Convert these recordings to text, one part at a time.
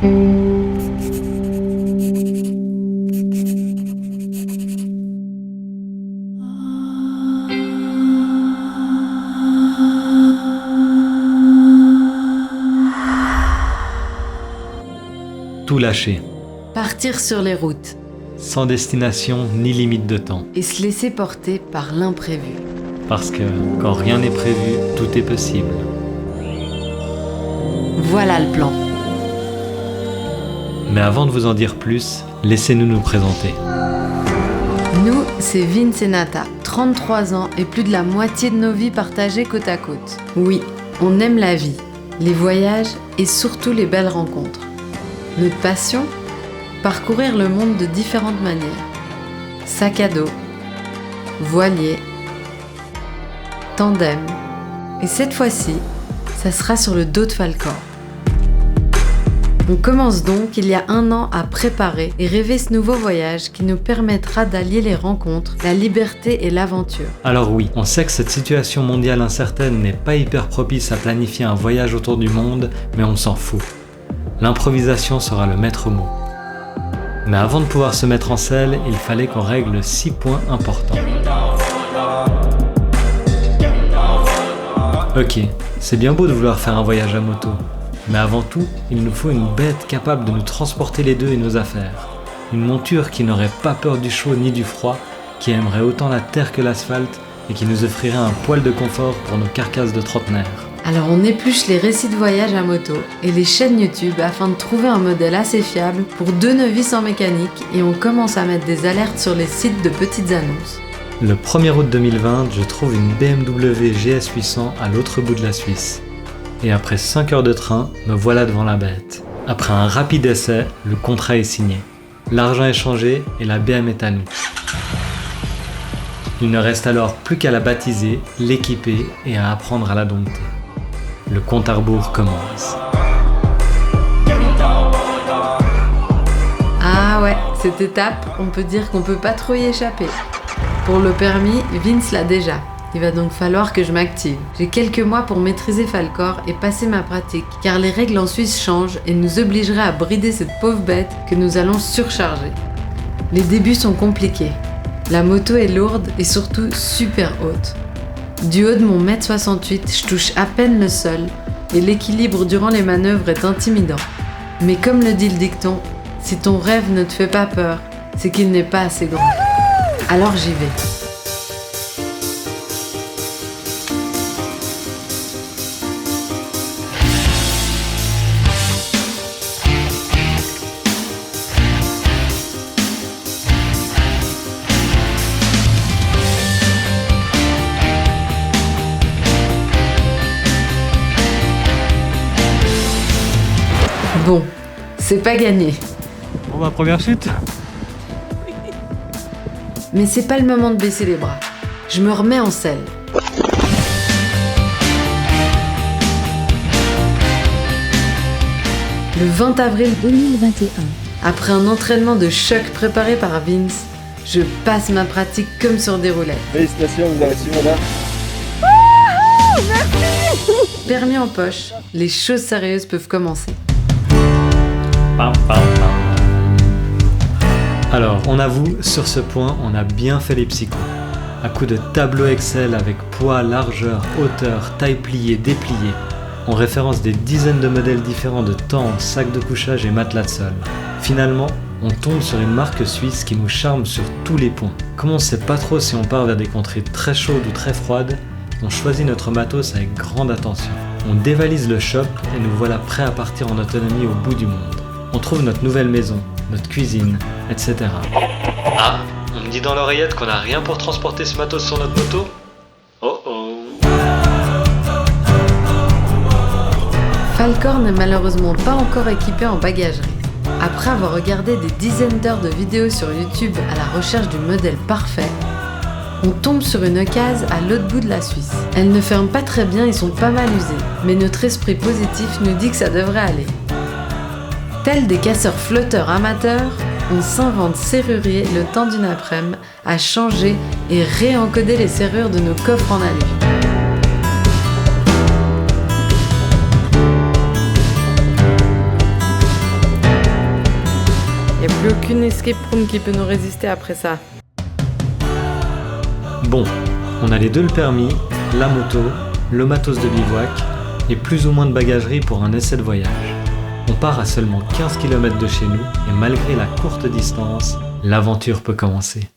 Tout lâcher, Partir sur les routes sans destination ni limite de temps. et se laisser porter par l'imprévu. Parce que quand rien n'est prévu, tout est possible. Voilà le plan. Mais avant de vous en dire plus, laissez-nous nous présenter. Nous, c'est Vince et Nata, 33 ans et plus de la moitié de nos vies partagées côte à côte. Oui, on aime la vie, les voyages et surtout les belles rencontres. Notre passion ? Parcourir le monde de différentes manières. Sac à dos, voilier, tandem. Et cette fois-ci, ça sera sur le dos de Falkor. On commence donc il y a 1 an à préparer et rêver ce nouveau voyage qui nous permettra d'allier les rencontres, la liberté et l'aventure. Alors oui, on sait que cette situation mondiale incertaine n'est pas hyper propice à planifier un voyage autour du monde, mais on s'en fout. L'improvisation sera le maître mot. Mais avant de pouvoir se mettre en selle, il fallait qu'on règle 6 points importants. Ok, c'est bien beau de vouloir faire un voyage à moto, mais avant tout, il nous faut une bête capable de nous transporter les deux et nos affaires. Une monture qui n'aurait pas peur du chaud ni du froid, qui aimerait autant la terre que l'asphalte et qui nous offrirait un poil de confort pour nos carcasses de trentenaires. Alors on épluche les récits de voyage à moto et les chaînes YouTube afin de trouver un modèle assez fiable pour 2 novices en mécanique et on commence à mettre des alertes sur les sites de petites annonces. Le 1er août 2020, je trouve une BMW GS 800 à l'autre bout de la Suisse. Et après 5 heures de train, me voilà devant la bête. Après un rapide essai, le contrat est signé. L'argent est changé et la BM est à nous. Il ne reste alors plus qu'à la baptiser, l'équiper et à apprendre à la dompter. Le compte à rebours commence. Ah ouais, cette étape, on peut dire qu'on peut pas trop y échapper. Pour le permis, Vince l'a déjà. Il va donc falloir que je m'active. J'ai quelques mois pour maîtriser Falkor et passer ma pratique, car les règles en Suisse changent et nous obligeraient à brider cette pauvre bête que nous allons surcharger. Les débuts sont compliqués. La moto est lourde et surtout super haute. Du haut de mon 1m68, je touche à peine le sol et l'équilibre durant les manœuvres est intimidant. Mais comme le dit le dicton, si ton rêve ne te fait pas peur, c'est qu'il n'est pas assez grand. Alors j'y vais. Bon, c'est pas gagné. Bon bah première chute. Mais c'est pas le moment de baisser les bras. Je me remets en selle. Le 20 avril 2021. Après un entraînement de choc préparé par Vince, je passe ma pratique comme sur des roulettes. Félicitations, vous avez su, madame. Permis en poche, les choses sérieuses peuvent commencer. Pam, pam, pam. Alors, on avoue, sur ce point, on a bien fait les psychos. À coup de tableau Excel avec poids, largeur, hauteur, taille pliée, dépliée, on référence des dizaines de modèles différents de tentes, sacs de couchage et matelas de sol. Finalement, on tombe sur une marque suisse qui nous charme sur tous les points. Comme on ne sait pas trop si on part vers des contrées très chaudes ou très froides, on choisit notre matos avec grande attention. On dévalise le shop et nous voilà prêts à partir en autonomie au bout du monde. On trouve notre nouvelle maison, notre cuisine, etc. Ah, on me dit dans l'oreillette qu'on n'a rien pour transporter ce matos sur notre moto ? Oh oh. Falkor n'est malheureusement pas encore équipé en bagagerie. Après avoir regardé des dizaines d'heures de vidéos sur YouTube à la recherche du modèle parfait, on tombe sur une occasion à l'autre bout de la Suisse. Elles ne ferment pas très bien et sont pas mal usées, mais notre esprit positif nous dit que ça devrait aller. Tels des casseurs flotteurs amateurs, on s'invente serrurier le temps d'une après-midi à changer et réencoder les serrures de nos coffres en alu. aucune escape room qui peut nous résister après ça. Bon, on a les deux le permis, la moto, le matos de bivouac et plus ou moins de bagagerie pour un essai de voyage. On part à seulement 15 km de chez nous et malgré la courte distance, l'aventure peut commencer.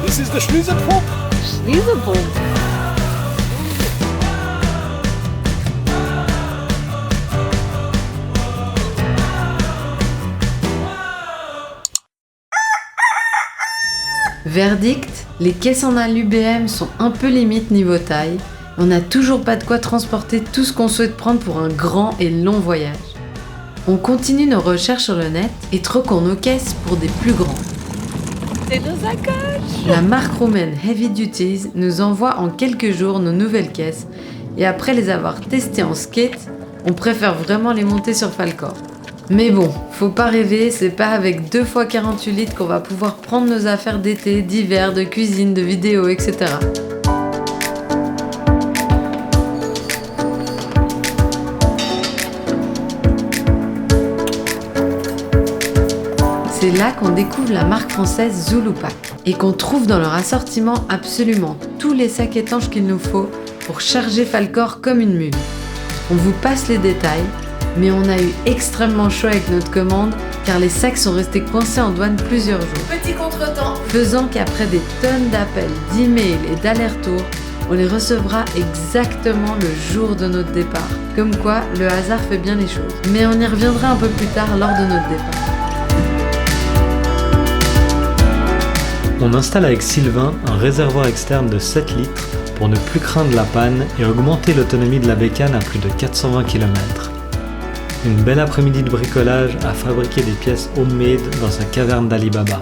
This is the Schlüsselpunkt. Schlüsselpunkt. Verdict, les caisses en ALUBM sont un peu limite niveau taille. On n'a toujours pas de quoi transporter tout ce qu'on souhaite prendre pour un grand et long voyage. On continue nos recherches sur le net et troquons nos caisses pour des plus grands. C'est nos sacoches! La marque roumaine Heavy Duties nous envoie en quelques jours nos nouvelles caisses et après les avoir testées en skate, on préfère vraiment les monter sur Falkor. Mais bon, faut pas rêver, c'est pas avec 2 fois 48 litres qu'on va pouvoir prendre nos affaires d'été, d'hiver, de cuisine, de vidéo, etc. C'est là qu'on découvre la marque française Zulupak et qu'on trouve dans leur assortiment absolument tous les sacs étanches qu'il nous faut pour charger Falkor comme une mule. On vous passe les détails, mais on a eu extrêmement chaud avec notre commande car les sacs sont restés coincés en douane plusieurs jours. Petit contretemps, faisant qu'après des tonnes d'appels, d'emails et d'allers-retours, on les recevra exactement le jour de notre départ. Comme quoi, le hasard fait bien les choses. Mais on y reviendra un peu plus tard lors de notre départ. On installe avec Sylvain un réservoir externe de 7 litres pour ne plus craindre la panne et augmenter l'autonomie de la bécane à plus de 420 km. Une belle après-midi de bricolage à fabriquer des pièces homemade dans sa caverne d'Alibaba.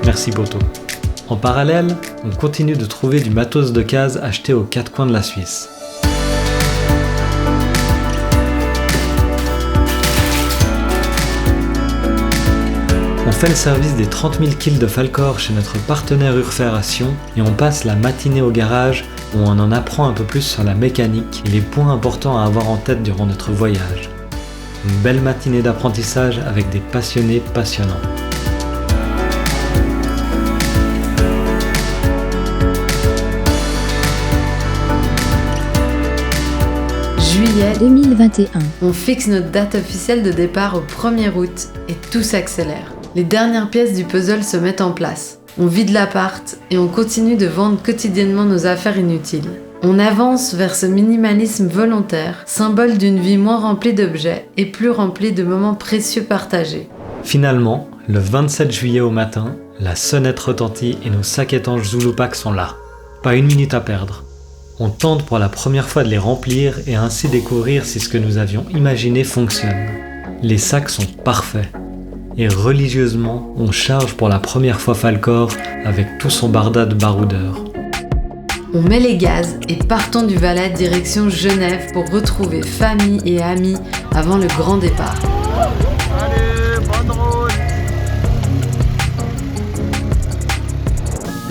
Merci Boto. En parallèle, on continue de trouver du matos de case acheté aux 4 coins de la Suisse. On fait le service des 30 000 kg de Falkor chez notre partenaire Urfération et on passe la matinée au garage où on en apprend un peu plus sur la mécanique et les points importants à avoir en tête durant notre voyage. Une belle matinée d'apprentissage avec des passionnés passionnants. Juillet 2021. On fixe notre date officielle de départ au 1er août et tout s'accélère. Les dernières pièces du puzzle se mettent en place. On vide l'appart et on continue de vendre quotidiennement nos affaires inutiles. On avance vers ce minimalisme volontaire, symbole d'une vie moins remplie d'objets et plus remplie de moments précieux partagés. Finalement, le 27 juillet au matin, la sonnette retentit et nos sacs étanches Zulupak sont là. Pas une minute à perdre. On tente pour la première fois de les remplir et ainsi découvrir si ce que nous avions imaginé fonctionne. Les sacs sont parfaits. Et religieusement, on charge pour la première fois Falkor avec tout son barda de baroudeurs. On met les gaz et partons du Valais direction Genève pour retrouver famille et amis avant le grand départ. Allez, bonne route.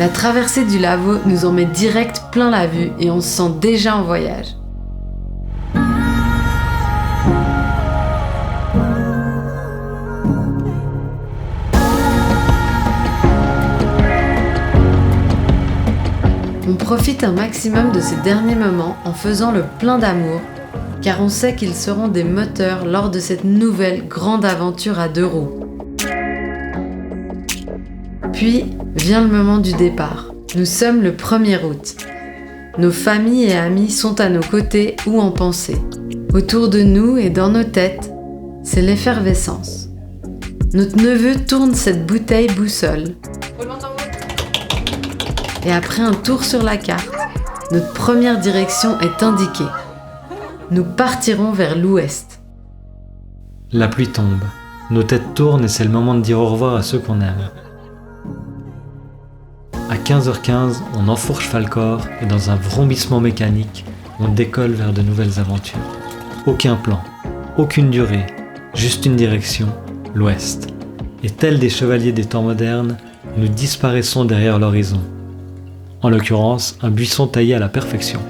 La traversée du Lavaux nous en met direct plein la vue et on se sent déjà en voyage. On profite un maximum de ces derniers moments en faisant le plein d'amour, car on sait qu'ils seront des moteurs lors de cette nouvelle grande aventure à 2 roues. Puis vient le moment du départ. Nous sommes le 1er août. Nos familles et amis sont à nos côtés ou en pensée. Autour de nous et dans nos têtes, c'est l'effervescence. Notre neveu tourne cette bouteille boussole. Et après un tour sur la carte, notre première direction est indiquée. Nous partirons vers l'ouest. La pluie tombe, nos têtes tournent et c'est le moment de dire au revoir à ceux qu'on aime. À 15h15, on enfourche Falkor et dans un vrombissement mécanique, on décolle vers de nouvelles aventures. Aucun plan, aucune durée, juste une direction, l'ouest. Et tels des chevaliers des temps modernes, nous disparaissons derrière l'horizon. En l'occurrence, un buisson taillé à la perfection.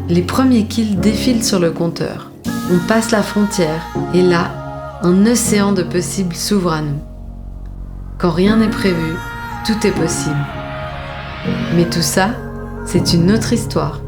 Les premiers kills défilent sur le compteur. On passe la frontière et là, un océan de possibles s'ouvre à nous. Quand rien n'est prévu, tout est possible. Mais tout ça, c'est une autre histoire.